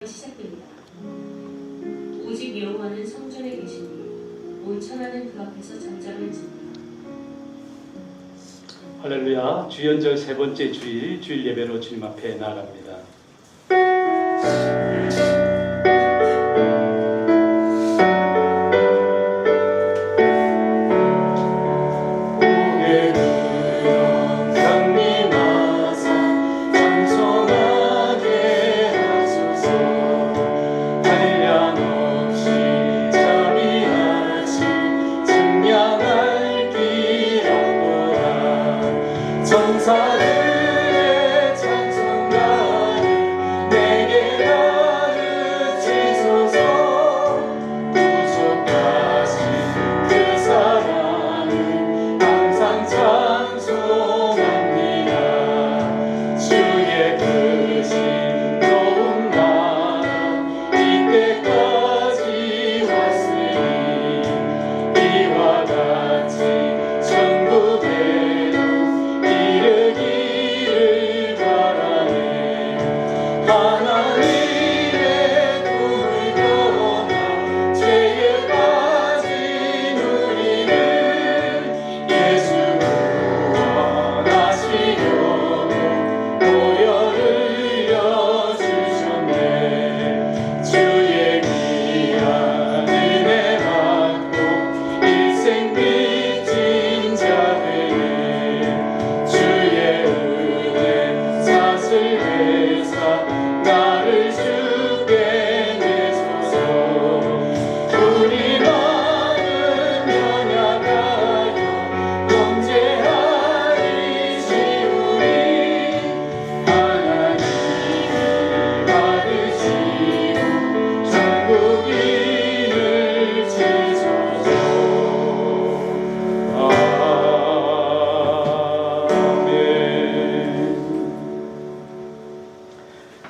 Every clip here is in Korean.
시작됩니다. 오직 여호와는 성전에 계시니 온 천하는 그 앞에서 잠잠할지니라. 할렐루야. 주연절 세 번째 주일 예배로 주님 앞에 나아갑니다. 전사들의 찬송가를 내게 가르치소서. 구속하신 그 사랑을 항상 찬송합니다. 주의 크신 도움 나라 이때까지 왔으니 이와 같이 천국에도 이르기를 바라네. 하나님의 꿈을 떠나 죄에 빠진 우리를 예수 구원하시려고 보혈을 흘려주셨네. 주의 귀한 은혜 받고 일생 빚진 자들을 주의 은혜 사슬 회사 나를 주게 내소서. 우리만은 연약하여 범죄하리 시우리 하나님이 받으시고 천국 이를 지소서. 아멘.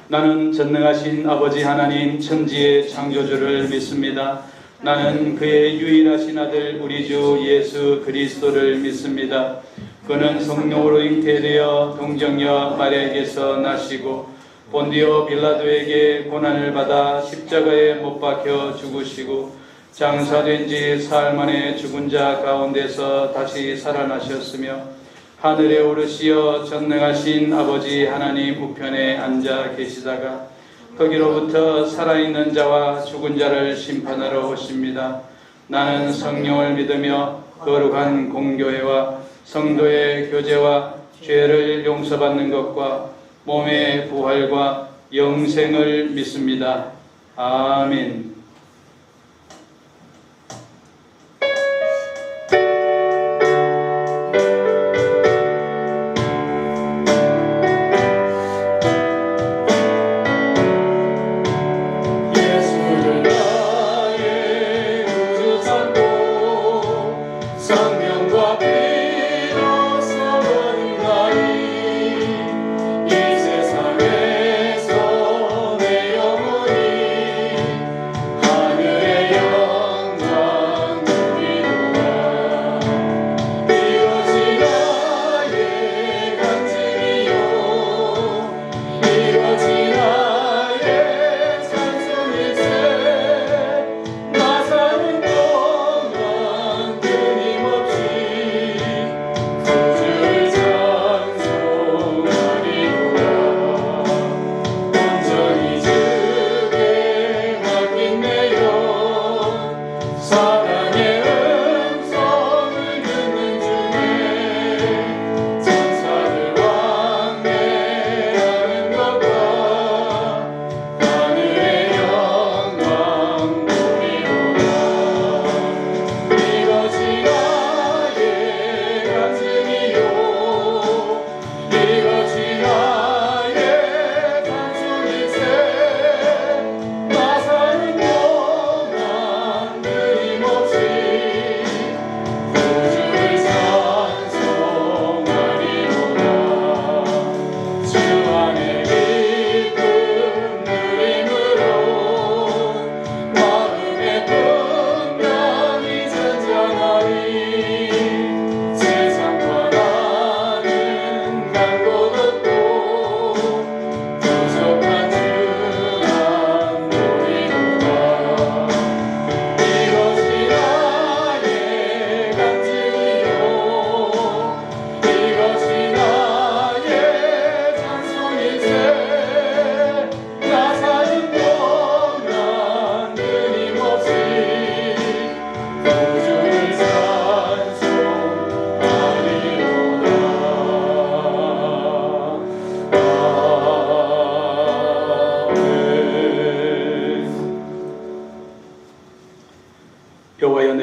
나는 전능하신 아버지 하나님 천지의 창조주를 믿습니다. 나는 그의 유일하신 아들 우리 주 예수 그리스도를 믿습니다. 그는 성령으로 잉태되어 동정녀 마리아에게서 나시고 본디오 빌라도에게 고난을 받아 십자가에 못 박혀 죽으시고 장사된 지 사흘 만에 죽은 자 가운데서 다시 살아나셨으며 하늘에 오르시어 전능하신 아버지 하나님 우편에 앉아 계시다가 거기로부터 살아있는 자와 죽은 자를 심판하러 오십니다. 나는 성령을 믿으며 거룩한 공교회와 성도의 교제와 죄를 용서받는 것과 몸의 부활과 영생을 믿습니다. 아멘. 예수를 나의 구주 삼고 성령과 피로 썩어나니 이 세상에서 내 영혼이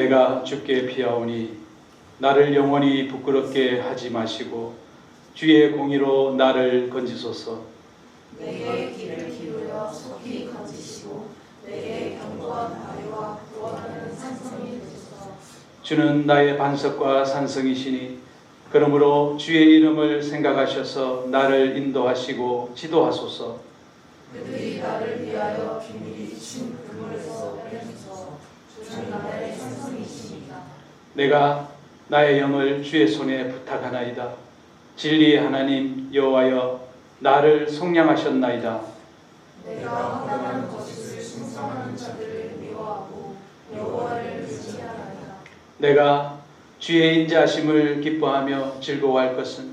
내가 주께 피하오니 나를 영원히 부끄럽게 하지 마시고 주의 공의로 나를 건지소서. 내게 귀를 기울여 속히 건지시고 내게 견고한 다리와 구원하는 산성이 되소서. 주는 나의 반석과 산성이시니 그러므로 주의 이름을 생각하셔서 나를 인도하시고 지도하소서. 그들이 나를 위하여 비밀히 친 그물에서 빼주소서. 주는 나의 산성이시니까. 내가 나의 영을 주의 손에 부탁하나이다. 진리의 하나님 여호와여 나를 속량하셨나이다. 내가 허다한 것을 충성하는 자들을 미워하고 여호와를 의지하나이다. 내가 주의 인자하심을 기뻐하며 즐거워할 것은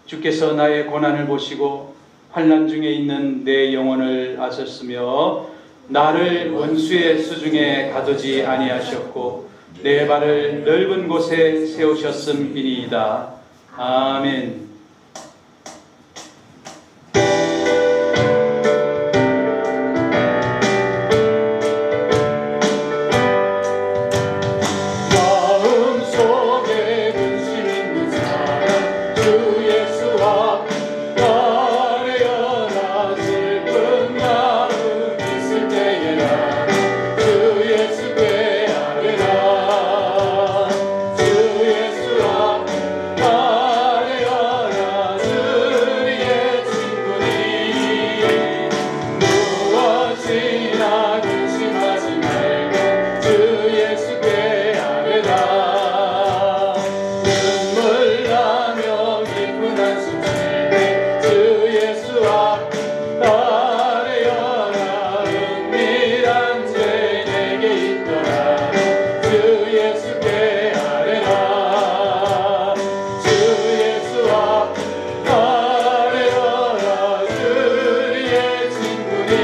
주께서 나의 고난을 보시고 환난 중에 있는 내 영혼을 아셨으며 나를 원수의 수중에 가두지 아니하셨고 내 발을 넓은 곳에 세우셨음이니이다. 아멘. 마음속에 근심 있는 사람 주 예수와 아뢰어라. 슬픈 마음 있을 때에 나는 주 예수께 아뢰라. 주 예수와 아뢰어라. 주의 친구니 무엇이나 근심하지 말고 주 예수께 아뢰라. 눈물 나며 깊은 한숨 쉴때 주 예수와 아뢰어라. 은밀한 죄 내게 있더라. 주 예수께 아뢰라. 주 예수와 아뢰어라. 주의 친구니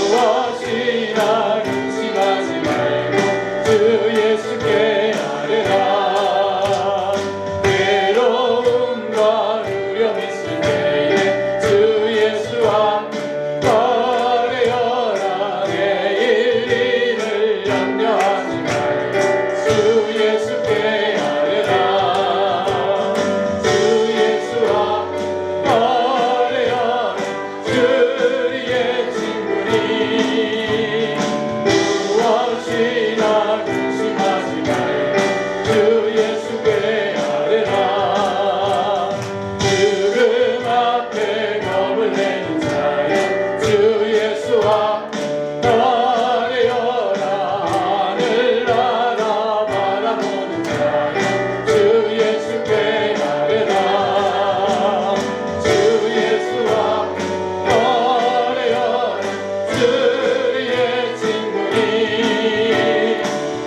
무엇이나 근심하지 말고 주 예수께 아뢰라. 괴로움과 두려움 있을 때에 주 예수와 아뢰어라. 내일 일을 염려하지 말고 주 예수께 아뢰라. 주 예수와 아뢰어라. 주의 친구니 무엇이나 근심하지 말고 주 예수께 아뢰라. 죽음 앞에 겁을 내는 자여 주 예수와 아뢰어라. 하늘나라 바라보는 자여 주 예수께 아뢰라. 주 예수와 아뢰어라. 주의 친구니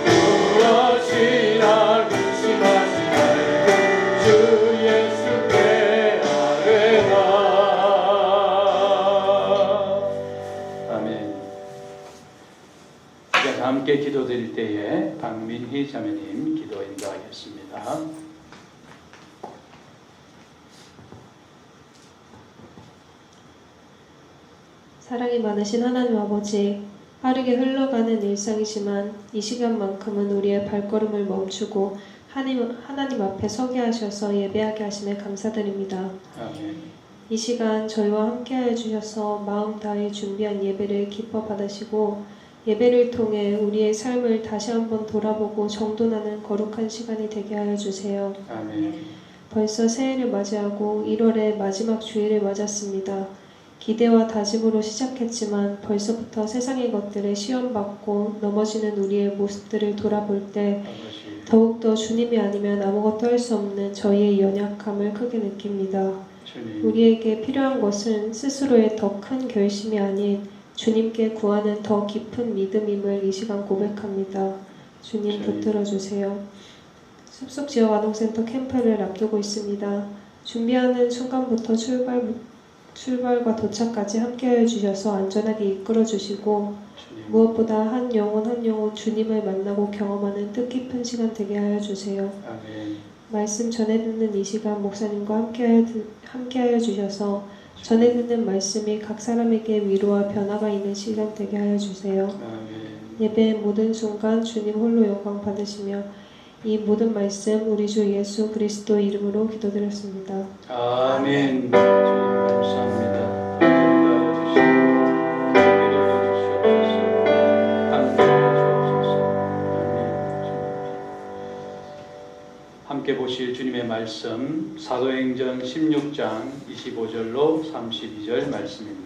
무엇이나 근심하지 말고 주 예수께 아뢰라. 아멘. 이제 함께 기도드릴 때에 박민희 자매님 기도 인도하겠습니다. 사랑이 많으신 하나님 아버지, 빠르게 흘러가는 일상이지만 이 시간만큼은 우리의 발걸음을 멈추고 하나님 앞에 서게 하셔서 예배하게 하심에 감사드립니다. 아멘. 이 시간 저희와 함께하여 주셔서 마음 다해 준비한 예배를 기뻐 받으시고 예배를 통해 우리의 삶을 다시 한번 돌아보고 정돈하는 거룩한 시간이 되게 하여 주세요. 아멘. 벌써 새해를 맞이하고 1월의 마지막 주일을 맞았습니다. 기대와 다짐으로 시작했지만 벌써부터 세상의 것들에 시험받고 넘어지는 우리의 모습들을 돌아볼 때 아버지 더욱더 주님이 아니면 아무것도 할 수 없는 저희의 연약함을 크게 느낍니다. 주님 우리에게 필요한 것은 스스로의 더 큰 결심이 아닌 주님께 구하는 더 깊은 믿음임을 이 시간 고백합니다. 주님 붙들어 주세요. 숲속 지역 아동센터 캠프를 앞두고 있습니다. 준비하는 순간부터 출발과 도착까지 함께해 주셔서 안전하게 이끌어 주시고 주님 무엇보다 한 영혼 주님을 만나고 경험하는 뜻깊은 시간 되게 하여 주세요. 아멘. 말씀 전해 듣는 이 시간 목사님과 함께하여 주셔서 전해 듣는 말씀이 각 사람에게 위로와 변화가 있는 시간 되게 하여 주세요. 아멘. 예배의 모든 순간 주님 홀로 영광 받으시며 이 모든 말씀 우리 주 예수 그리스도 이름으로 기도드렸습니다. 아멘. 주님 감사합니다. 인도하여 주시고 기도해 주시옵소서. 감사해 주옵소서. 아멘. 함께 보실 주님의 말씀 사도행전 16장 25절로 32절 말씀입니다.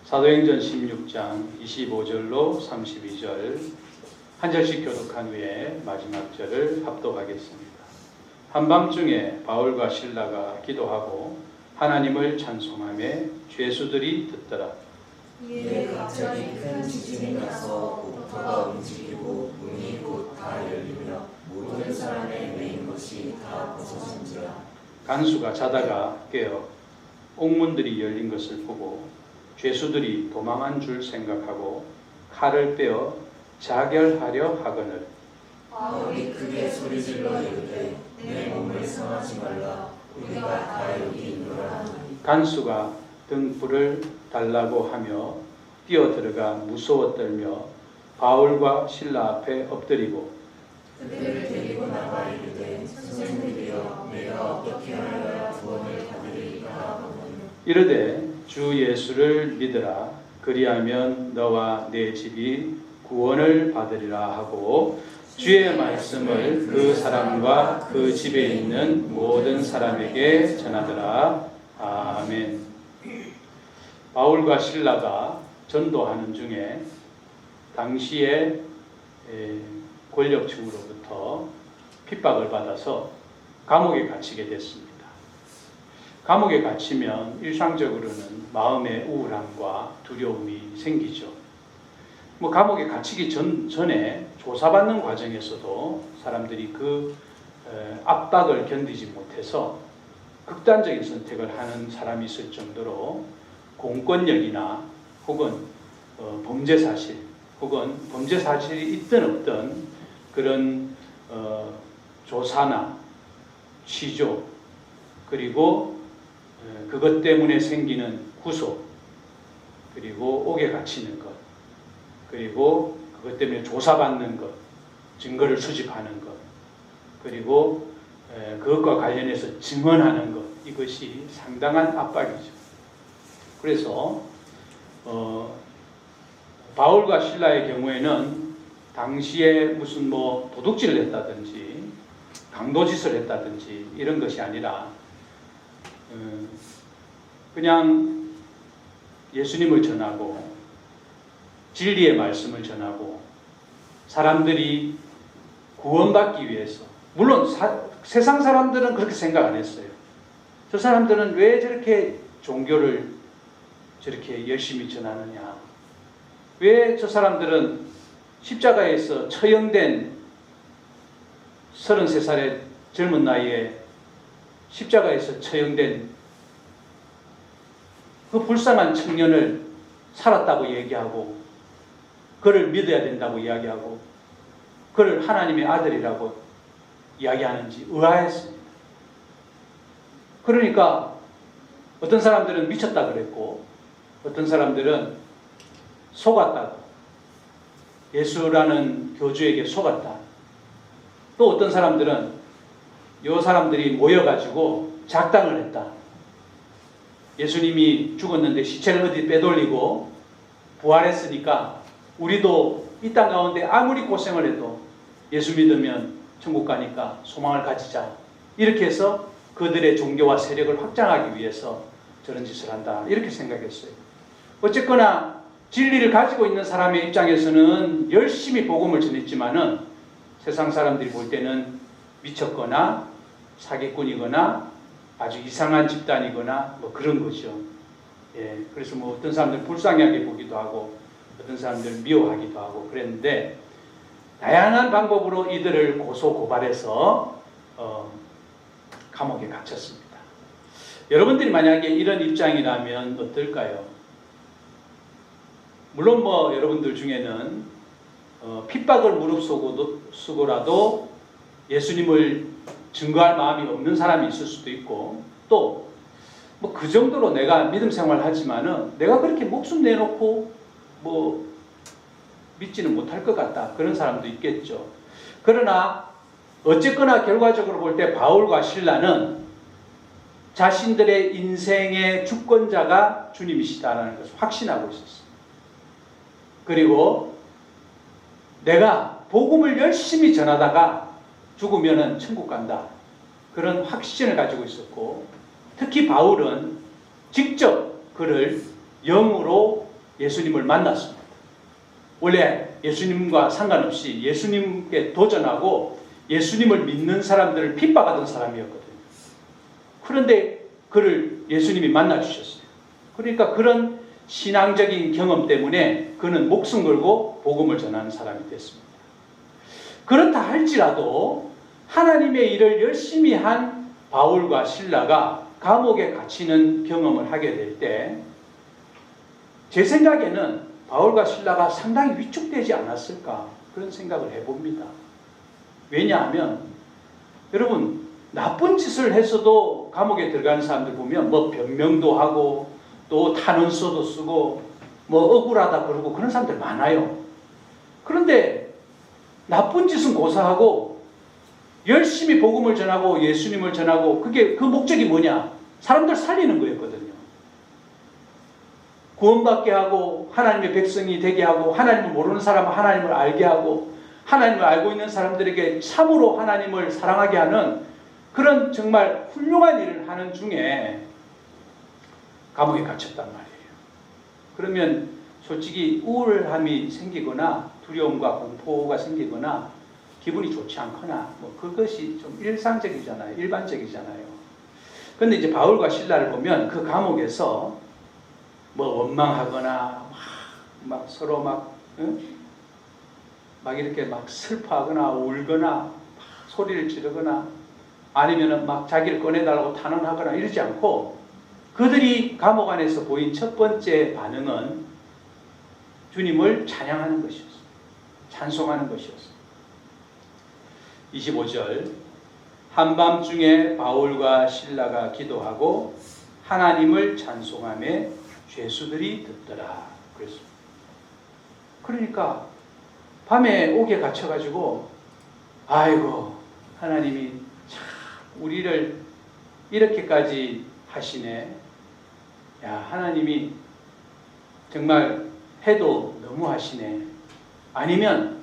사도행전 16장 25절로 32절 한 절씩 교독한 후에 마지막 절을 합독하겠습니다. 한밤중에 바울과 실라가 기도하고 하나님을 찬송하며 죄수들이 듣더라. 이에 갑자기 큰 지진이 나서 옥토가 움직이고 문이 곧 다 열리며 모든 사람의 매인 것이 다 벗어진지라. 간수가 자다가 깨어 옥문들이 열린 것을 보고 죄수들이 도망한 줄 생각하고 칼을 빼어 자결하려 하거늘 바울이 크게 소리질러 이르되 내 몸을 상하지 말라. 우리가 다 여기 있노라 하니 간수가 등불을 달라고 하며 뛰어들어가 무서워 떨며 바울과 실라 앞에 엎드리고 그들을 데리고 나가 이르되 선생님이여 내가 어떻게 하여야 구원을 받으리이까 하거늘 이르되 주 예수를 믿으라 그리하면 너와 내 집이 구원을 받으리라 하고 주의 말씀을 그 사람과 그 집에 있는 모든 사람에게 전하더라. 아멘. 바울과 실라가 전도하는 중에 당시에 권력층으로부터 핍박을 받아서 감옥에 갇히게 됐습니다. 감옥에 갇히면 일상적으로는 마음의 우울함과 두려움이 생기죠. 감옥에 갇히기 전에 조사받는 과정에서도 사람들이 그 압박을 견디지 못해서 극단적인 선택을 하는 사람이 있을 정도로 공권력이나 혹은 범죄 사실 혹은 범죄 사실이 있든 없든 그런 조사나 취조 그리고 그것 때문에 생기는 구속 그리고 옥에 갇히는 것 그리고 그것 때문에 조사받는 것 증거를 수집하는 것 그리고 그것과 관련해서 증언하는 것 이것이 상당한 압박이죠. 그래서 바울과 실라의 경우에는 당시에 무슨 도둑질을 했다든지 강도짓을 했다든지 이런 것이 아니라 그냥 예수님을 전하고 진리의 말씀을 전하고 사람들이 구원받기 위해서 물론 세상 사람들은 그렇게 생각 안 했어요. 저 사람들은 왜 저렇게 종교를 저렇게 열심히 전하느냐 왜 저 사람들은 십자가에서 처형된 33살의 젊은 나이에 십자가에서 처형된 그 불쌍한 청년을 살았다고 얘기하고 그를 믿어야 된다고 이야기하고 그를 하나님의 아들이라고 이야기하는지 의아했습니다. 그러니까 어떤 사람들은 미쳤다 그랬고 어떤 사람들은 속았다고 예수라는 교주에게 속았다. 또 어떤 사람들은 이 사람들이 모여가지고 작당을 했다. 예수님이 죽었는데 시체를 어디 빼돌리고 부활했으니까 우리도 이 땅 가운데 아무리 고생을 해도 예수 믿으면 천국 가니까 소망을 가지자. 이렇게 해서 그들의 종교와 세력을 확장하기 위해서 저런 짓을 한다. 이렇게 생각했어요. 어쨌거나 진리를 가지고 있는 사람의 입장에서는 열심히 복음을 전했지만은 세상 사람들이 볼 때는 미쳤거나 사기꾼이거나 아주 이상한 집단이거나 그런 거죠. 예, 그래서 어떤 사람들 불쌍하게 보기도 하고 어떤 사람들 미워하기도 하고 그랬는데 다양한 방법으로 이들을 고소 고발해서 감옥에 갇혔습니다. 여러분들이 만약에 이런 입장이라면 어떨까요? 물론 여러분들 중에는 핍박을 무릅쓰고라도 예수님을 증거할 마음이 없는 사람이 있을 수도 있고 또 그 정도로 내가 믿음 생활을 하지만은 내가 그렇게 목숨 내놓고 믿지는 못할 것 같다. 그런 사람도 있겠죠. 그러나 어쨌거나 결과적으로 볼 때 바울과 실라는 자신들의 인생의 주권자가 주님이시다라는 것을 확신하고 있었어요. 그리고 내가 복음을 열심히 전하다가 죽으면은 천국 간다. 그런 확신을 가지고 있었고, 특히 바울은 직접 그를 영으로 예수님을 만났습니다. 원래 예수님과 상관없이 예수님께 도전하고 예수님을 믿는 사람들을 핍박하던 사람이었거든요. 그런데 그를 예수님이 만나주셨어요. 그러니까 그런 신앙적인 경험 때문에 그는 목숨 걸고 복음을 전하는 사람이 됐습니다. 그렇다 할지라도 하나님의 일을 열심히 한 바울과 실라가 감옥에 갇히는 경험을 하게 될 때 제 생각에는 바울과 실라가 상당히 위축되지 않았을까 그런 생각을 해봅니다. 왜냐하면 여러분 나쁜 짓을 해서도 감옥에 들어가는 사람들 보면 뭐 변명도 하고 또 탄원서도 쓰고 뭐 억울하다 그러고 그런 사람들 많아요. 그런데 나쁜 짓은 고사하고 열심히 복음을 전하고 예수님을 전하고 그게 그 목적이 뭐냐? 사람들 살리는 거였거든요. 구원받게 하고 하나님의 백성이 되게 하고 하나님을 모르는 사람은 하나님을 알게 하고 하나님을 알고 있는 사람들에게 참으로 하나님을 사랑하게 하는 그런 정말 훌륭한 일을 하는 중에 감옥에 갇혔단 말이에요. 그러면 솔직히 우울함이 생기거나 두려움과 공포가 생기거나 기분이 좋지 않거나 뭐 그것이 좀 일상적이잖아요. 일반적이잖아요. 그런데 이제 바울과 실라를 보면 그 감옥에서 뭐 원망하거나 막 서로 막 이렇게 막 슬퍼하거나 울거나 막 소리를 지르거나 아니면은 막 자기를 꺼내달라고 탄원하거나 이러지 않고 그들이 감옥 안에서 보인 첫 번째 반응은 주님을 찬양하는 것이었어요. 찬송하는 것이었어요. 25절 한밤중에 바울과 실라가 기도하고 하나님을 찬송하며 죄수들이 듣더라. 그랬습니다. 그러니까 밤에 옥에 갇혀가지고 아이고 하나님이 참 우리를 이렇게까지 하시네. 야 하나님이 정말 해도 너무 하시네. 아니면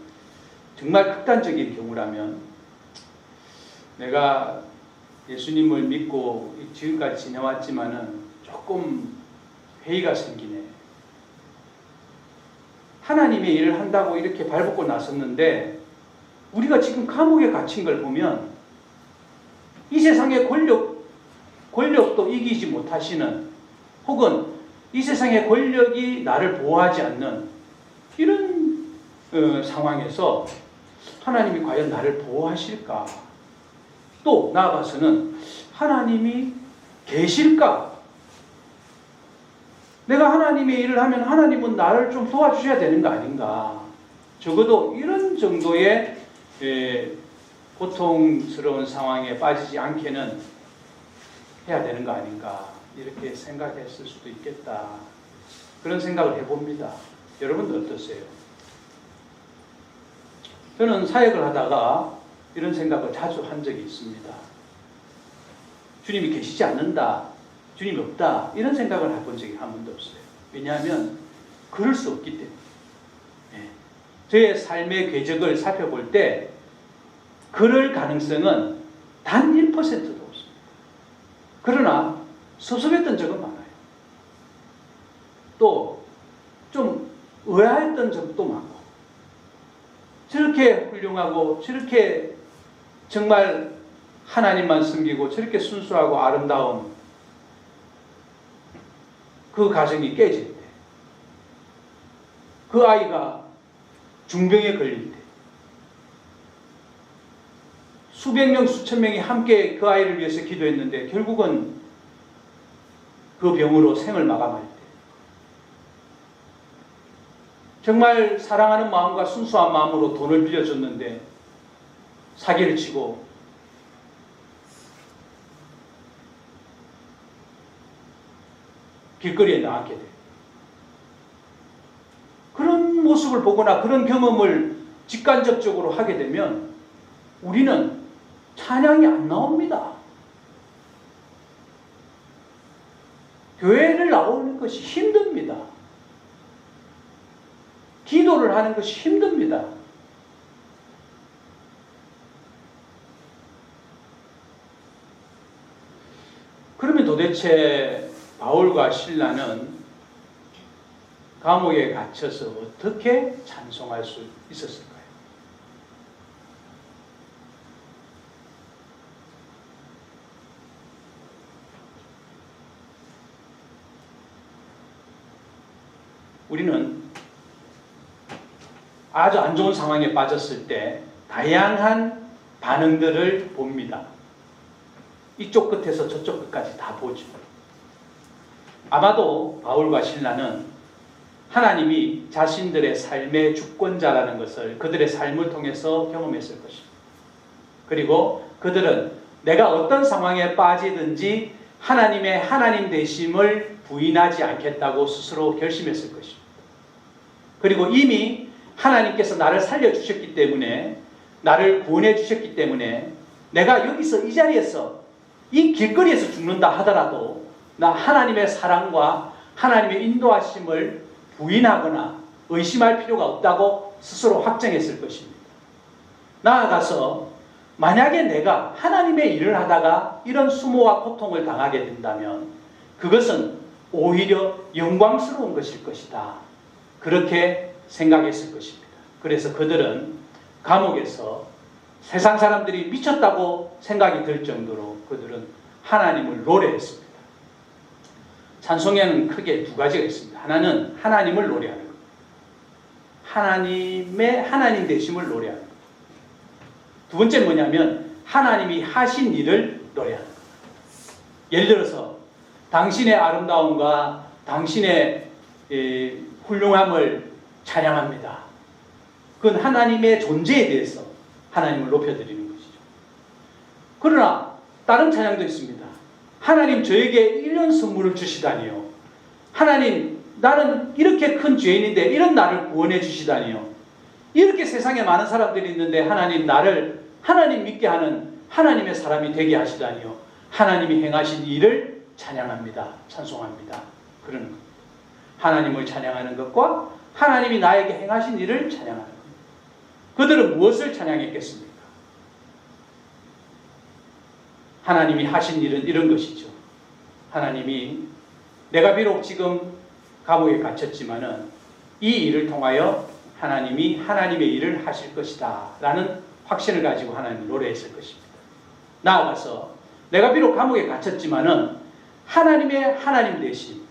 정말 극단적인 경우라면 내가 예수님을 믿고 지금까지 지내왔지만은 조금 회의가 생기네. 하나님의 일을 한다고 이렇게 발벗고 나섰는데 우리가 지금 감옥에 갇힌 걸 보면 이 세상의 권력도 이기지 못하시는 혹은 이 세상의 권력이 나를 보호하지 않는 이런 상황에서 하나님이 과연 나를 보호하실까? 또 나아가서는 하나님이 계실까? 내가 하나님의 일을 하면 하나님은 나를 좀 도와주셔야 되는 거 아닌가? 적어도 이런 정도의 고통스러운 상황에 빠지지 않게는 해야 되는 거 아닌가? 이렇게 생각했을 수도 있겠다. 그런 생각을 해봅니다. 여러분도 어떠세요? 저는 사역을 하다가 이런 생각을 자주 한 적이 있습니다. 주님이 계시지 않는다. 주님이 없다. 이런 생각을 해본 적이 한 번도 없어요. 왜냐하면 그럴 수 없기 때문에. 저의 삶의 궤적을 살펴볼 때 그럴 가능성은 단 1%도 없습니다. 그러나 섭섭했던 적은 많아요. 또 좀 의아했던 적도 많고 저렇게 훌륭하고 저렇게 정말 하나님만 섬기고 저렇게 순수하고 아름다운 그 가정이 깨질 때, 그 아이가 중병에 걸릴 때, 수백 명, 수천 명이 함께 그 아이를 위해서 기도했는데 결국은 그 병으로 생을 마감할 때, 정말 사랑하는 마음과 순수한 마음으로 돈을 빌려줬는데 사기를 치고 길거리에 나가게 돼. 그런 모습을 보거나 그런 경험을 직간접적으로 하게 되면 우리는 찬양이 안 나옵니다. 교회를 나오는 것이 힘듭니다. 기도를 하는 것이 힘듭니다. 그러면 도대체 바울과 실라는 감옥에 갇혀서 어떻게 찬송할 수 있었을까요? 우리는 아주 안 좋은 상황에 빠졌을 때 다양한 반응들을 봅니다. 이쪽 끝에서 저쪽 끝까지 다 보죠. 아마도 바울과 실라는 하나님이 자신들의 삶의 주권자라는 것을 그들의 삶을 통해서 경험했을 것입니다. 그리고 그들은 내가 어떤 상황에 빠지든지 하나님의 하나님 되심을 부인하지 않겠다고 스스로 결심했을 것입니다. 그리고 이미 하나님께서 나를 살려주셨기 때문에, 나를 구원해 주셨기 때문에 내가 여기서 이 자리에서 이 길거리에서 죽는다 하더라도 나 하나님의 사랑과 하나님의 인도하심을 부인하거나 의심할 필요가 없다고 스스로 확정했을 것입니다. 나아가서 만약에 내가 하나님의 일을 하다가 이런 수모와 고통을 당하게 된다면 그것은 오히려 영광스러운 것일 것이다. 그렇게 생각했을 것입니다. 그래서 그들은 감옥에서 세상 사람들이 미쳤다고 생각이 들 정도로 그들은 하나님을 노래했습니다. 찬송에는 크게 두 가지가 있습니다. 하나는 하나님을 노래하는 것. 하나님의 하나님 되심을 노래하는 것. 두 번째는 뭐냐면 하나님이 하신 일을 노래하는 것. 예를 들어서 당신의 아름다움과 당신의 훌륭함을 찬양합니다. 그건 하나님의 존재에 대해서 하나님을 높여드리는 것이죠. 그러나 다른 찬양도 있습니다. 하나님 저에게 이런 선물을 주시다니요. 하나님 나는 이렇게 큰 죄인인데 이런 나를 구원해 주시다니요. 이렇게 세상에 많은 사람들이 있는데 하나님 나를 하나님 믿게 하는 하나님의 사람이 되게 하시다니요. 하나님이 행하신 일을 찬양합니다. 찬송합니다. 그러는 겁니다. 하나님을 찬양하는 것과 하나님이 나에게 행하신 일을 찬양하는 겁니다. 그들은 무엇을 찬양했겠습니까? 하나님이 하신 일은 이런 것이죠. 하나님이 내가 비록 지금 감옥에 갇혔지만은 이 일을 통하여 하나님이 하나님의 일을 하실 것이다 라는 확신을 가지고 하나님을 노래했을 것입니다. 나아가서 내가 비록 감옥에 갇혔지만은 하나님의 하나님 되심,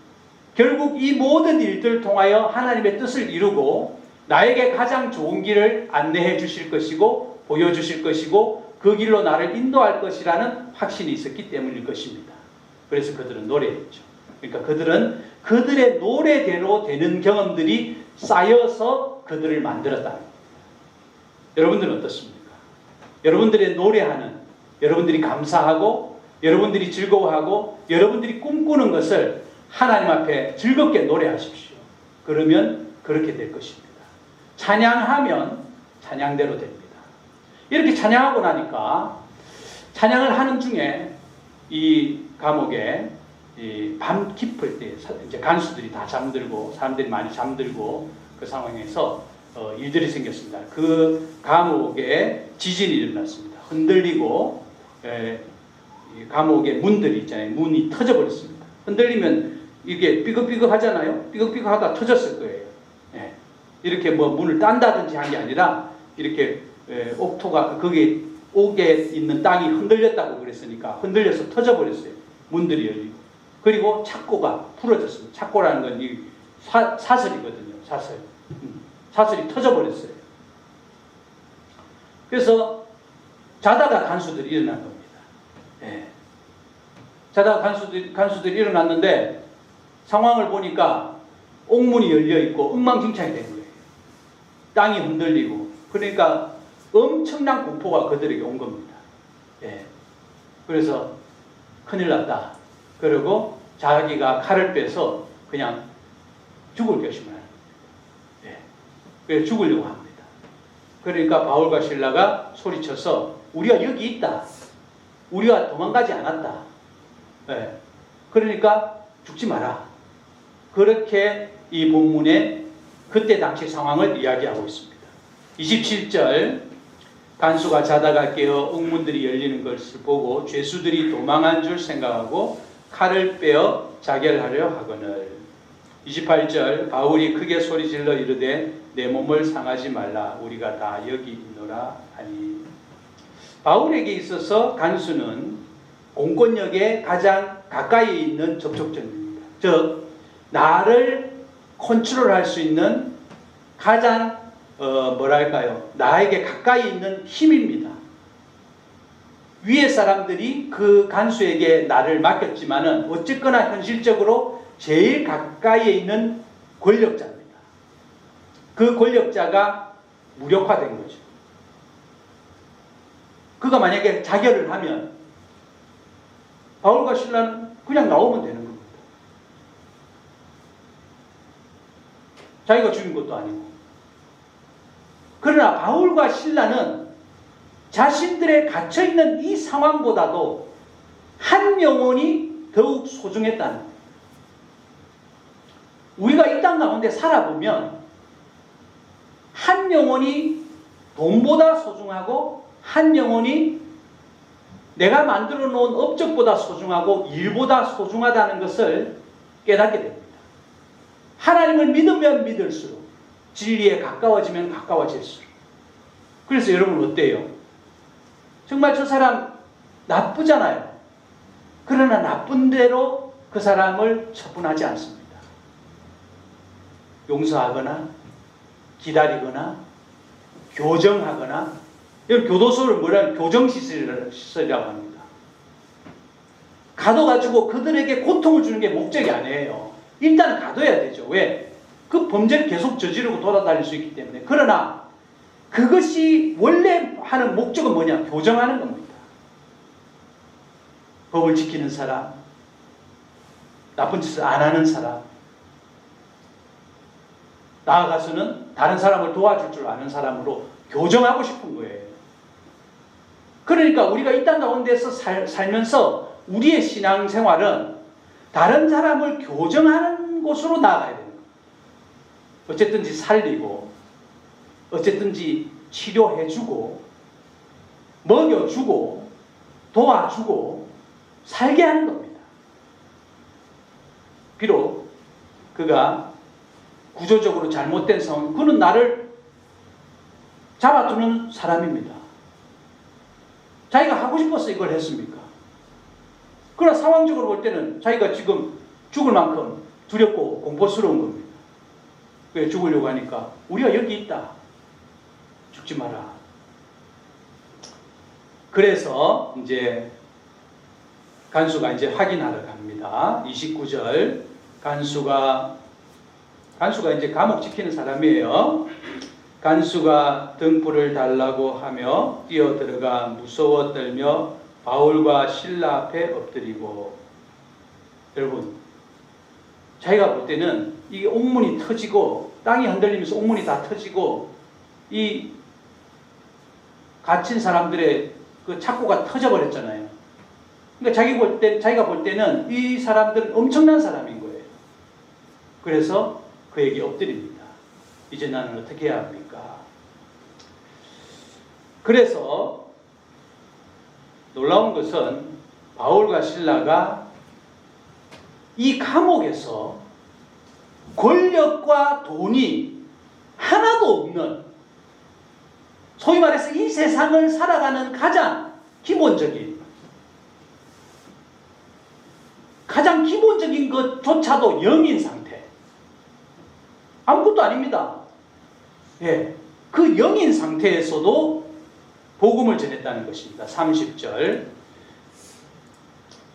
결국 이 모든 일들을 통하여 하나님의 뜻을 이루고 나에게 가장 좋은 길을 안내해 주실 것이고 보여주실 것이고 그 길로 나를 인도할 것이라는 확신이 있었기 때문일 것입니다. 그래서 그들은 노래했죠. 그러니까 그들은 그들의 노래대로 되는 경험들이 쌓여서 그들을 만들었다는 겁니다. 여러분들은 어떻습니까? 여러분들의 노래하는, 여러분들이 감사하고 여러분들이 즐거워하고 여러분들이 꿈꾸는 것을 하나님 앞에 즐겁게 노래하십시오. 그러면 그렇게 될 것입니다. 찬양하면 찬양대로 됩니다. 이렇게 찬양하고 나니까 찬양을 하는 중에 이 감옥에 밤 깊을 때 이제 간수들이 다 잠들고 사람들이 많이 잠들고 그 상황에서 일들이 생겼습니다. 그 감옥에 지진이 일어났습니다. 흔들리고 감옥의 문들이 있잖아요. 문이 터져버렸습니다. 흔들리면 이게 삐걱삐걱 하잖아요. 삐걱삐걱 하다 터졌을 거예요. 이렇게 뭐 문을 딴다든지 한 게 아니라 이렇게 옥토가 거기에 옥에 있는 땅이 흔들렸다고 그랬으니까 흔들려서 터져버렸어요. 문들이 열리고. 그리고 착고가 풀어졌습니다. 착고라는 건 이 사슬이거든요. 사슬이 터져버렸어요. 그래서 자다가 간수들이 일어난 겁니다. 자다가 간수들이 일어났는데 상황을 보니까 옥문이 열려있고 엉망진창이 된 거예요. 땅이 흔들리고. 그러니까 엄청난 공포가 그들에게 온 겁니다. 그래서 큰일 났다. 그리고 자기가 칼을 빼서 그냥 죽을 결심을 하는 거예요. 그래 죽으려고 합니다. 그러니까 바울과 실라가 소리쳐서 우리가 여기 있다. 우리가 도망가지 않았다. 네. 그러니까 죽지 마라. 그렇게 이 본문에 그때 당시 상황을 이야기하고 있습니다. 27절 간수가 자다가 깨어 옥문들이 열리는 것을 보고 죄수들이 도망한 줄 생각하고 칼을 빼어 자결하려 하거늘. 28절 바울이 크게 소리질러 이르되 내 몸을 상하지 말라 우리가 다 여기 있노라 하니. 바울에게 있어서 간수는 공권력에 가장 가까이 있는 접촉점입니다. 즉 나를 컨트롤할 수 있는 가장 나에게 가까이 있는 힘입니다. 위의 사람들이 그 간수에게 나를 맡겼지만은 어쨌거나 현실적으로 제일 가까이에 있는 권력자입니다. 그 권력자가 무력화된 거죠. 그가 만약에 자결을 하면 바울과 실라는 그냥 나오면 되는 겁니다. 자기가 죽인 것도 아니고. 그러나 바울과 실라는 자신들의 갇혀있는 이 상황보다도 한 영혼이 더욱 소중했다는 거예요. 우리가 이 땅 가운데 살아보면 한 영혼이 돈보다 소중하고 한 영혼이 내가 만들어 놓은 업적보다 소중하고 일보다 소중하다는 것을 깨닫게 됩니다. 하나님을 믿으면 믿을수록 진리에 가까워지면 가까워질수록. 그래서 여러분 어때요? 정말 저 사람 나쁘잖아요. 그러나 나쁜 대로 그 사람을 처분하지 않습니다. 용서하거나 기다리거나 교정하거나, 여러분 교도소를 뭐라면 교정시설이라고 합니다. 가둬가지고 그들에게 고통을 주는 게 목적이 아니에요. 일단 가둬야 되죠. 왜? 그 범죄를 계속 저지르고 돌아다닐 수 있기 때문에. 그러나 그것이 원래 하는 목적은 뭐냐? 교정하는 겁니다. 법을 지키는 사람, 나쁜 짓을 안 하는 사람, 나아가서는 다른 사람을 도와줄 줄 아는 사람으로 교정하고 싶은 거예요. 그러니까 우리가 이 땅 가운데서 살면서 우리의 신앙생활은 다른 사람을 교정하는 곳으로 나아가야 됩니다. 어쨌든지 살리고, 어쨌든지 치료해주고, 먹여주고, 도와주고, 살게 하는 겁니다. 비록 그가 구조적으로 잘못된 상황, 그는 나를 잡아두는 사람입니다. 자기가 하고 싶어서 이걸 했습니까? 그러나 상황적으로 볼 때는 자기가 지금 죽을 만큼 두렵고 공포스러운 겁니다. 왜 죽으려고 하니까 우리가 여기 있다. 죽지 마라. 그래서 이제 간수가 이제 확인하러 갑니다. 29절 간수가 이제 감옥 지키는 사람이에요. 간수가 등불을 달라고 하며 뛰어들어가 무서워 떨며 바울과 실라 앞에 엎드리고. 여러분, 자기가 볼 때는 이 옥문이 터지고 땅이 흔들리면서 옥문이 다 터지고 이 갇힌 사람들의 그 착고가 터져버렸잖아요. 그러니까 자기가 볼 때는 이 사람들은 엄청난 사람인 거예요. 그래서 그에게 엎드립니다. 이제 나는 어떻게 해야 합니까? 그래서 놀라운 것은 바울과 실라가 이 감옥에서 권력과 돈이 하나도 없는, 소위 말해서 이 세상을 살아가는 가장 기본적인 것조차도 영인 상태. 아무것도 아닙니다. 예, 그 영인 상태에서도 복음을 전했다는 것입니다. 30절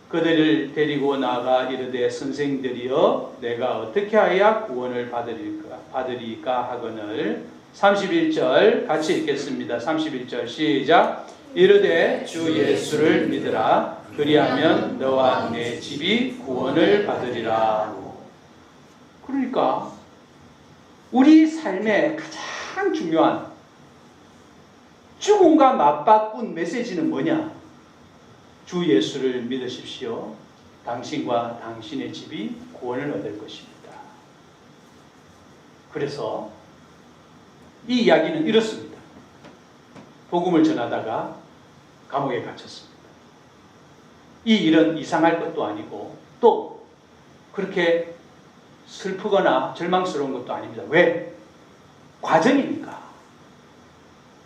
그들을 데리고 나가 이르되 선생들이여 내가 어떻게 하여야 구원을 받으리까 하거늘. 31절 같이 읽겠습니다. 31절 시작. 이르되 주 예수를 믿으라. 그리하면 너와 내 집이 구원을 받으리라. 그러니까 우리 삶의 가장 가장 중요한 죽음과 맞바꾼 메시지는 뭐냐? 주 예수를 믿으십시오. 당신과 당신의 집이 구원을 얻을 것입니다. 그래서 이 이야기는 이렇습니다. 복음을 전하다가 감옥에 갇혔습니다. 이 일은 이상할 것도 아니고 또 그렇게 슬프거나 절망스러운 것도 아닙니다. 왜? 과정이니까.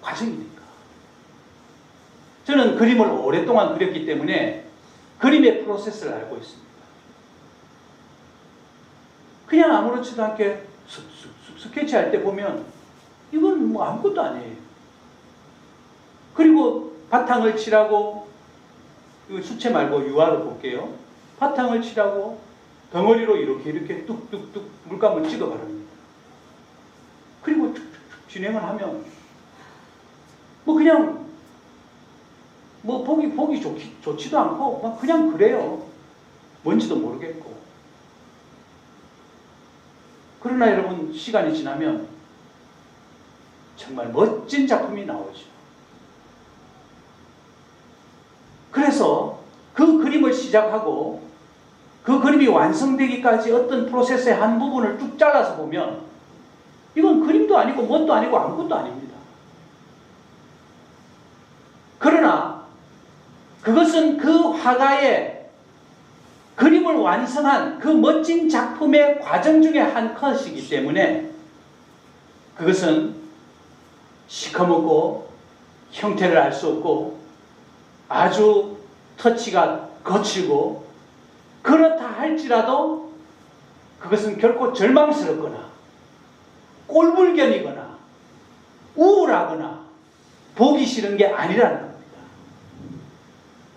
과정이니까. 저는 그림을 오랫동안 그렸기 때문에 그림의 프로세스를 알고 있습니다. 그냥 아무렇지도 않게 스케치할 때 보면 이건 뭐 아무것도 아니에요. 그리고 바탕을 칠하고, 이거 수채 말고 유화로 볼게요. 바탕을 칠하고 덩어리로 이렇게 뚝뚝뚝 물감을 찍어 바릅니다. 그리고 쭉쭉쭉 진행을 하면 뭐 그냥 뭐 보기 좋지도 않고 막 그냥 그래요. 뭔지도 모르겠고. 그러나 여러분 시간이 지나면 정말 멋진 작품이 나오죠. 그래서 그 그림을 시작하고 그 그림이 완성되기까지 어떤 프로세스의 한 부분을 쭉 잘라서 보면 이건 그림도 아니고 뭣도 아니고 아무것도 아닙니다. 그러나 그것은 그 화가의 그림을 완성한 그 멋진 작품의 과정 중에 한 컷이기 때문에 그것은 시커멓고 형태를 알 수 없고 아주 터치가 거칠고 그렇다 할지라도 그것은 결코 절망스럽거나 꼴불견이거나 우울하거나 보기 싫은 게 아니라는 겁니다.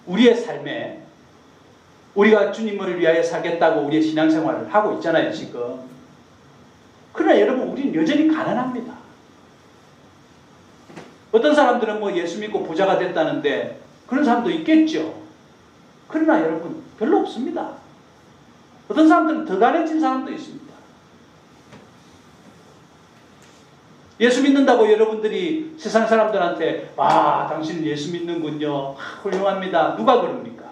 우리의 삶에 우리가 주님을 위하여 살겠다고 우리의 신앙생활을 하고 있잖아요, 지금. 그러나 여러분, 우리는 여전히 가난합니다. 어떤 사람들은 뭐 예수 믿고 부자가 됐다는데 그런 사람도 있겠죠. 그러나 여러분, 별로 없습니다. 어떤 사람들은 더 가난해진 사람도 있습니다. 예수 믿는다고 여러분들이 세상 사람들한테 와, 당신은 예수 믿는군요. 훌륭합니다. 누가 그럽니까?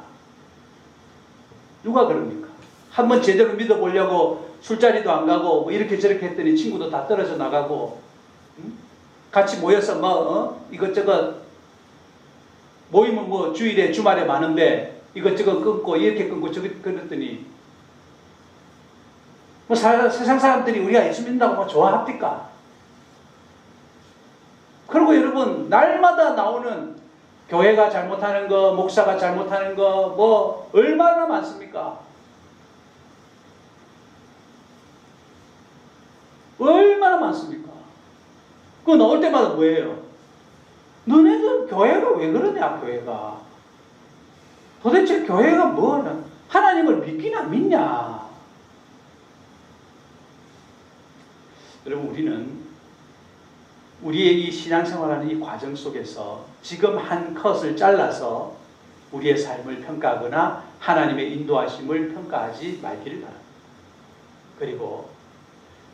누가 그럽니까? 한번 제대로 믿어보려고 술자리도 안 가고 뭐 이렇게 저렇게 했더니 친구도 다 떨어져 나가고 같이 모여서 뭐 이것저것 모임은 뭐 주일에 주말에 많은데 이것저것 끊고 이렇게 끊고 저렇게 끊었더니 뭐 세상 사람들이 우리가 예수 믿는다고 뭐 좋아합니까? 그리고 여러분, 날마다 나오는 교회가 잘못하는 거, 목사가 잘못하는 거, 뭐 얼마나 많습니까? 얼마나 많습니까? 그거 나올 때마다 뭐예요? 너네들 교회가 왜 그러냐, 교회가. 도대체 교회가 뭐냐? 하나님을 믿기나 믿냐? 여러분, 우리는 우리의 이 신앙생활하는 이 과정 속에서 지금 한 컷을 잘라서 우리의 삶을 평가하거나 하나님의 인도하심을 평가하지 말기를 바랍니다. 그리고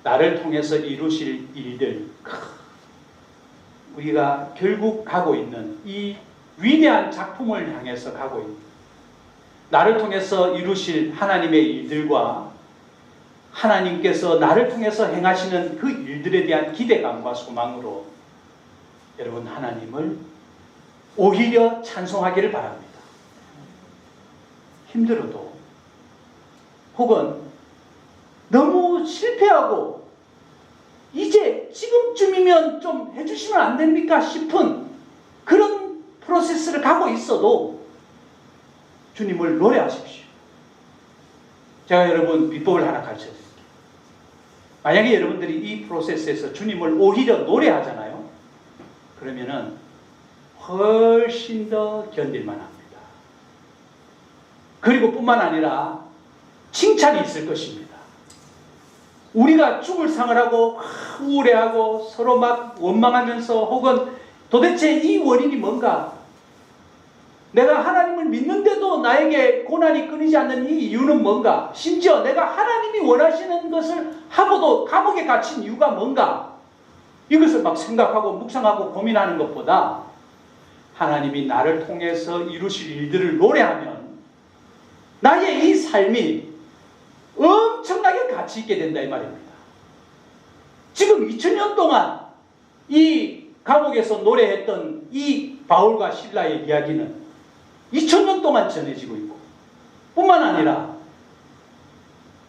나를 통해서 이루실 일들, 우리가 결국 가고 있는 이 위대한 작품을 향해서 가고 있는 나를 통해서 이루실 하나님의 일들과 하나님께서 나를 통해서 행하시는 그 일들에 대한 기대감과 소망으로 여러분, 하나님을 오히려 찬송하기를 바랍니다. 힘들어도 혹은 너무 실패하고 이제 지금쯤이면 좀 해주시면 안 됩니까 싶은 그런 프로세스를 가고 있어도 주님을 노래하십시오. 제가 여러분 비법을 하나 가르쳐드릴게요. 만약에 여러분들이 이 프로세스에서 주님을 오히려 노래하잖아요. 그러면은 훨씬 더 견딜만 합니다. 그리고 뿐만 아니라 칭찬이 있을 것입니다. 우리가 죽을 상을 하고 우울해하고 서로 막 원망하면서 혹은 도대체 이 원인이 뭔가, 내가 하나님을 믿는데도 나에게 고난이 끊이지 않는 이 이유는 뭔가, 심지어 내가 하나님이 원하시는 것을 하고도 감옥에 갇힌 이유가 뭔가, 이것을 막 생각하고 묵상하고 고민하는 것보다 하나님이 나를 통해서 이루실 일들을 노래하면 나의 이 삶이 엄청나게 가치 있게 된다 이 말입니다. 지금 2000년 동안 이 감옥에서 노래했던 이 바울과 실라의 이야기는 2000년 동안 전해지고 있고 뿐만 아니라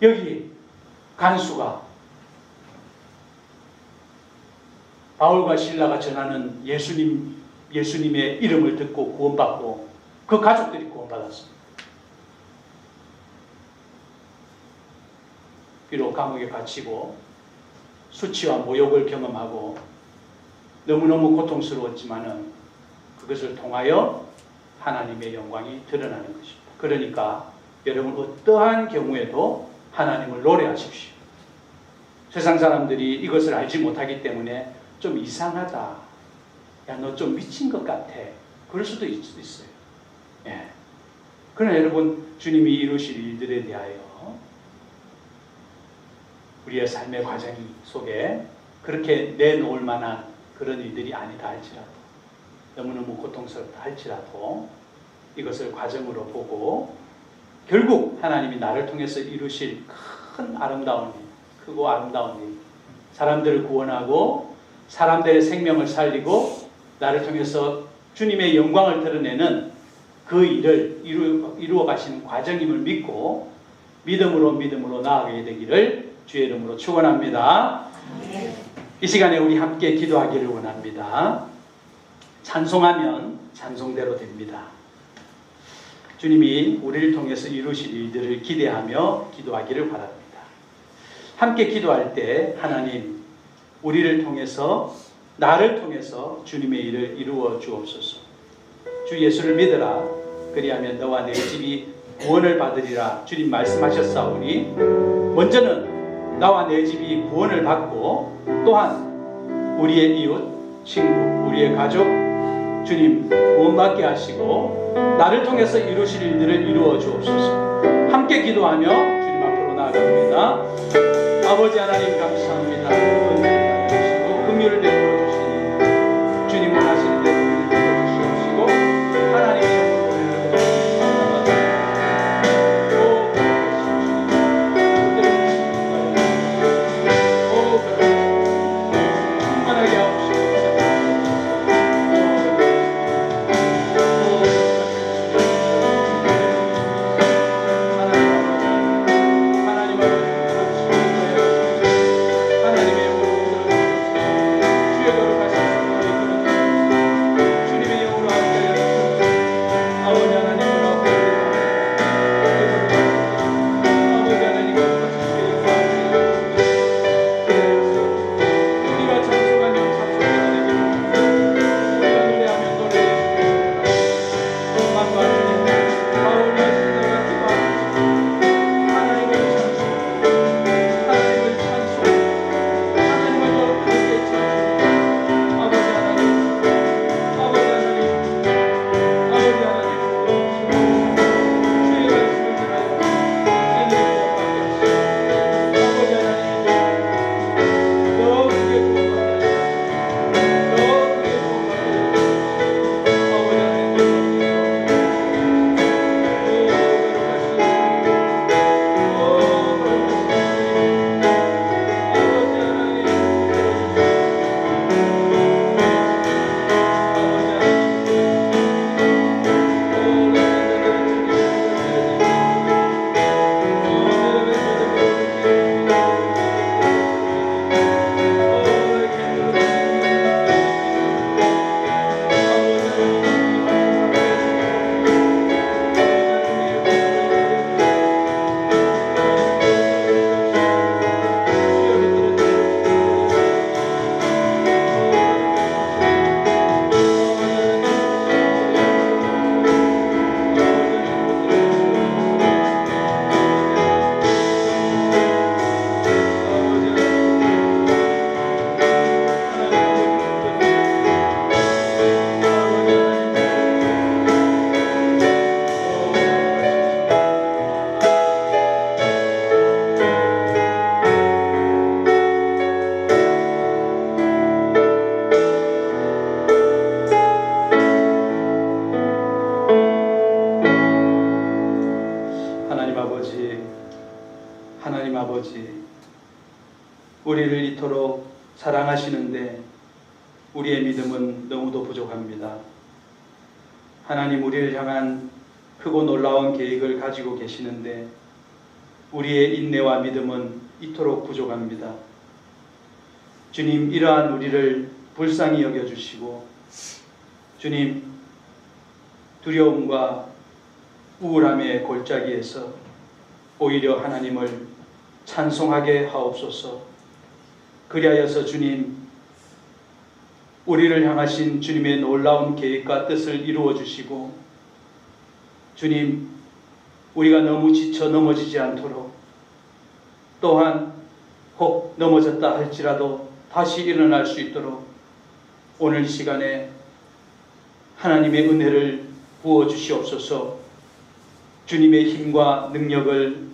여기 간수가 바울과 실라가 전하는 예수님의 이름을 듣고 구원받고 그 가족들이 구원받았습니다. 비록 감옥에 갇히고 수치와 모욕을 경험하고 너무너무 고통스러웠지만은 그것을 통하여 하나님의 영광이 드러나는 것입니다. 그러니까 여러분 어떠한 경우에도 하나님을 노래하십시오. 세상 사람들이 이것을 알지 못하기 때문에 좀 이상하다. 야, 너 좀 미친 것 같아. 그럴 수도 있어요. 예. 그러나 여러분, 주님이 이루실 일들에 대하여 우리의 삶의 과정 속에 그렇게 내놓을 만한 그런 일들이 아니다 할지라도, 너무너무 고통스럽다 할지라도 이것을 과정으로 보고 결국 하나님이 나를 통해서 이루실 큰 아름다운 일, 크고 아름다운 일, 사람들을 구원하고 사람들의 생명을 살리고 나를 통해서 주님의 영광을 드러내는 그 일을 이루어 가시는 과정임을 믿고 믿음으로 나아가게 되기를 주의 이름으로 축원합니다. 이 시간에 우리 함께 기도하기를 원합니다. 찬송하면 찬송대로 됩니다. 주님이 우리를 통해서 이루실 일들을 기대하며 기도하기를 바랍니다. 함께 기도할 때 하나님, 우리를 통해서, 나를 통해서 주님의 일을 이루어 주옵소서. 주 예수를 믿으라. 그리하면 너와 내 집이 구원을 받으리라. 주님 말씀하셨사오니 먼저는 나와 내 집이 구원을 받고 또한 우리의 이웃, 친구, 우리의 가족, 주님 구원받게 하시고 나를 통해서 이루실 일들을 이루어 주옵소서. 함께 기도하며 주님 앞으로 나아갑니다. 아버지 하나님 감사합니다. 은혜를 주시고 긍휼을 베풀어 주시니 주님 원하시는 대로 우리를 베풀어 주시옵시고 하나님의 영광을 충만하게 하옵시고 하나님 아버지 우리를 이토록 사랑하시는데 우리의 믿음은 너무도 부족합니다. 하나님, 우리를 향한 크고 놀라운 계획을 가지고 계시는데 우리의 인내와 믿음은 이토록 부족합니다. 주님, 이러한 우리를 불쌍히 여겨주시고 주님, 두려움과 우울함의 골짜기에서 오히려 하나님을 찬송하게 하옵소서. 그리하여서 주님, 우리를 향하신 주님의 놀라운 계획과 뜻을 이루어 주시고 주님, 우리가 너무 지쳐 넘어지지 않도록 또한 혹 넘어졌다 할지라도 다시 일어날 수 있도록 오늘 시간에 하나님의 은혜를 부어 주시옵소서. 주님의 힘과 능력을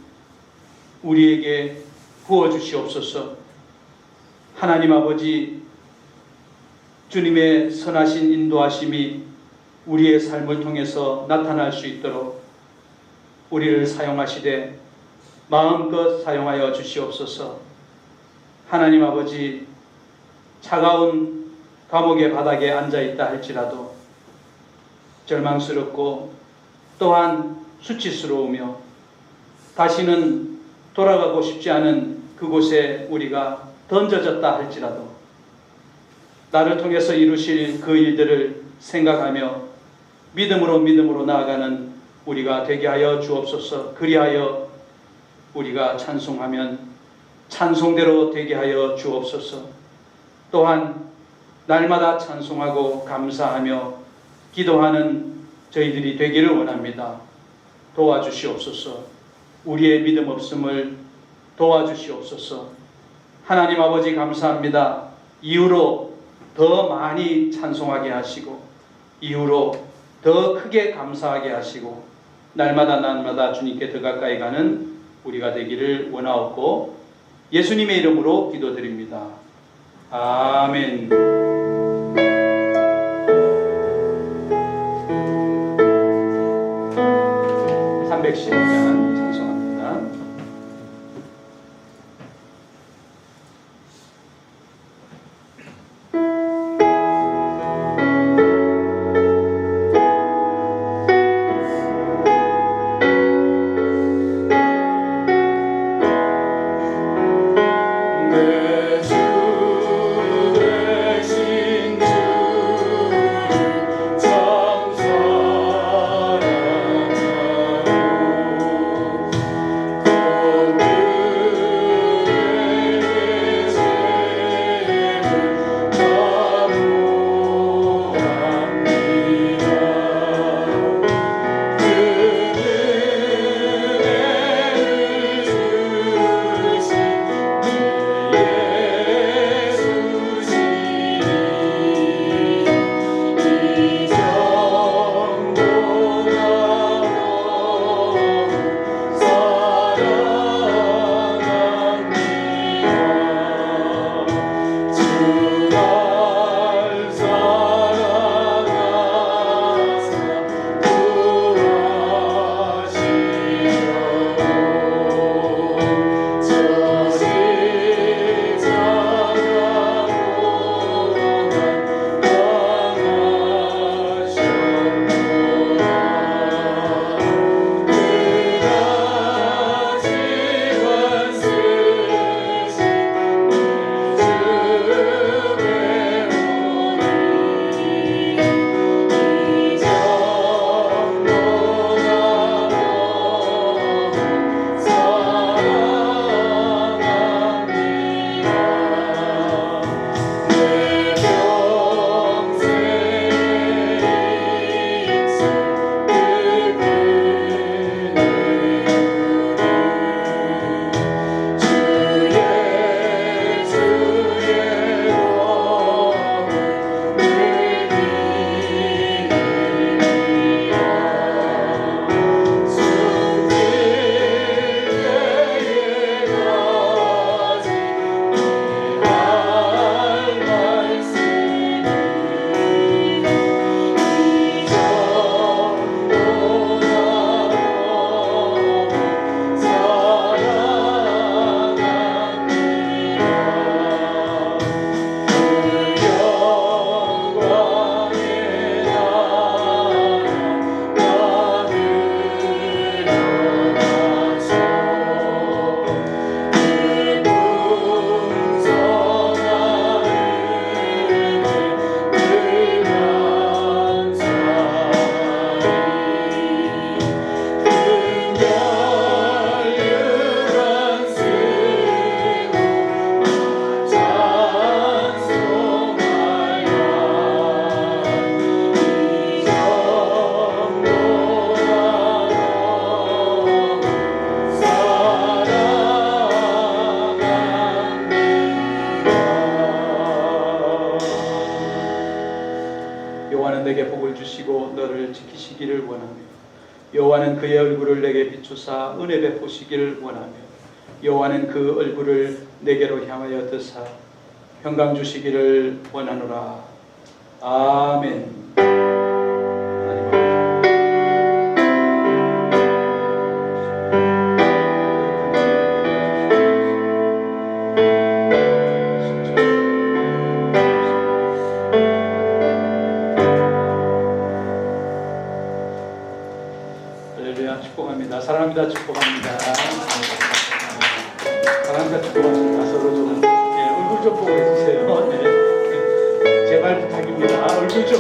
우리에게 부어 주시옵소서. 하나님 아버지, 주님의 선하신 인도하심이 우리의 삶을 통해서 나타날 수 있도록 우리를 사용하시되 마음껏 사용하여 주시옵소서. 하나님 아버지, 차가운 감옥의 바닥에 앉아있다 할지라도 절망스럽고 또한 수치스러우며 다시는 돌아가고 싶지 않은 그곳에 우리가 던져졌다 할지라도 나를 통해서 이루실 그 일들을 생각하며 믿음으로 나아가는 우리가 되게 하여 주옵소서. 그리하여 우리가 찬송하면 찬송대로 되게 하여 주옵소서. 또한 날마다 찬송하고 감사하며 기도하는 저희들이 되기를 원합니다. 도와주시옵소서. 우리의 믿음 없음을 도와주시옵소서. 하나님 아버지, 감사합니다. 이후로 더 많이 찬송하게 하시고 이후로 더 크게 감사하게 하시고 날마다 주님께 더 가까이 가는 우리가 되기를 원하옵고 예수님의 이름으로 기도드립니다. 아멘. 315장 찬송합니다. 내 주 되신 여호와는 내게 복을 주시고 너를 지키시기를 원하며 여호와는 그의 얼굴을 내게 비추사 은혜 베푸시기를 원하며 여호와는 그 얼굴을 내게로 향하여 드사 평강 주시기를 원하노라. 아멘. 할렐루야. 축복합니다. 사랑합니다. 축복합니다. 사랑합니다. 축복합니다. 서로 좀 얼굴 좀 보고 해주세요. 네. 제발 부탁입니다. 얼굴 좀